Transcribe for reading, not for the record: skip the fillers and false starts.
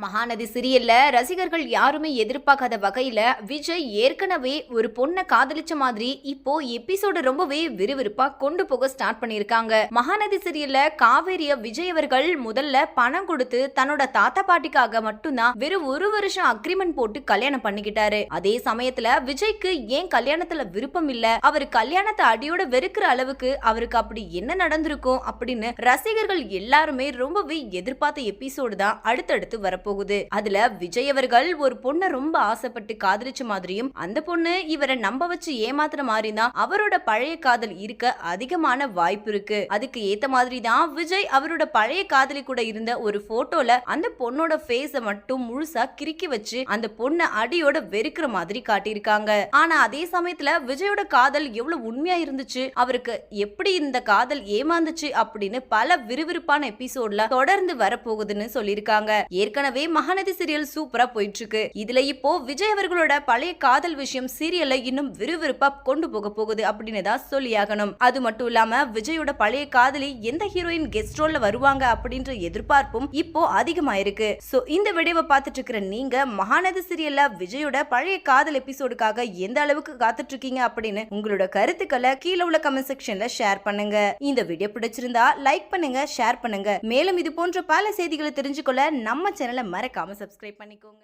மகாநதி சீரியல்ல ரசிகர்கள் யாருமே எதிர்பார்க்காத வகையில விஜய் ஏற்கனவே ஒரு பொண்ணை காதலிச்ச மாதிரி இப்போ எபிசோடு ரொம்பவே விறுவிறுப்பா கொண்டு போக ஸ்டார்ட் பண்ணிருக்காங்க. மகாநதி சீரியல்ல காவேரிய விஜய் அவர்கள் முதல்ல பணம் கொடுத்து தன்னோட தாத்தா பாட்டிக்காக மட்டும்தான் வெறும் 1 வருஷம் அக்ரிமெண்ட் போட்டு கல்யாணம் பண்ணிக்கிட்டாரு. அதே சமயத்துல விஜய்க்கு ஏன் கல்யாணத்துல விருப்பம் இல்ல, அவர் கல்யாணத்தை அடியோட வெறுக்கிற அளவுக்கு அவருக்கு அப்படி என்ன நடந்திருக்கும் அப்படின்னு ரசிகர்கள் எல்லாருமே ரொம்பவே எதிர்பார்த்த எபிசோடு தான் அடுத்தடுத்து வர போகுது. அதுல விஜய் அவர்கள் ஒரு பொண்ணை ரொம்ப ஆசைப்பட்டு காதலிச்ச மாதிரியும் அந்த பொண்ணு இவரை நம்ப வச்சு ஏமாத்துற மாதிரி தான் அவரோட பழைய காதல் இருக்க அதிகமான வாய்ப்பு இருக்கு. அதுக்கு ஏத்த மாதிரி தான் விஜய் அவரோட பழைய காதலி கூட இருந்த ஒரு போட்டோல அந்த பொண்ணோட ஃபேஸ மட்டும் முழுசா கிறுக்கி வச்சு அந்த பொண்ணை அடியோட வெறுக்கிற மாதிரி காட்டியிருக்காங்க. ஆனா அதே சமயத்துல விஜயோட காதல் எவ்வளவு உண்மையா இருந்துச்சு, அவருக்கு எப்படி இந்த காதல் ஏமாந்துச்சு அப்படின்னு பல விறுவிறுப்பான எபிசோட்ல தொடர்ந்து வரப்போகுதுன்னு சொல்லியிருக்காங்க. ஏற்கனவே மகாநதி சீரியல் சூப்பரா போயிட்டு இருக்கு. இதுல இப்போ விஜய் அவர்களோட பழைய காதல் விஷயம் சீரியல்ல இன்னும் விறுவிறுப்பா கொண்டு போக போகுது அப்படின்னு தான் சொல்லியாகணும். அது மட்டும் இல்லாம விஜயோட பழைய காதலி எந்த ஹீரோயின் கெஸ்ட் ரோல்ல வருவாங்க அப்படின்ற எதிர்பார்ப்பும் இப்போ அதிகமாயிருக்கு. சோ இந்த வீடியோவை பார்த்துட்டு இருக்கிற நீங்க மகாநதி சீரியல்ல விஜயோட பழைய காதல் எபிசோடுக்காக எந்த அளவுக்கு காத்துட்டு இருக்கீங்க அப்படின்னு உங்களோட கருத்துக்களை கீழே உள்ள கமெண்ட் செக்ஷன்ல ஷேர் பண்ணுங்க. இந்த வீடியோ பிடிச்சிருந்தா லைக் பண்ணுங்க, ஷேர் பண்ணுங்க. மேலும் இது போன்ற பல செய்திகளை தெரிஞ்சுக்கொள்ள நம்ம சேனலை மறக்காம சப்ஸ்கிரைப் பண்ணிக்கோங்க.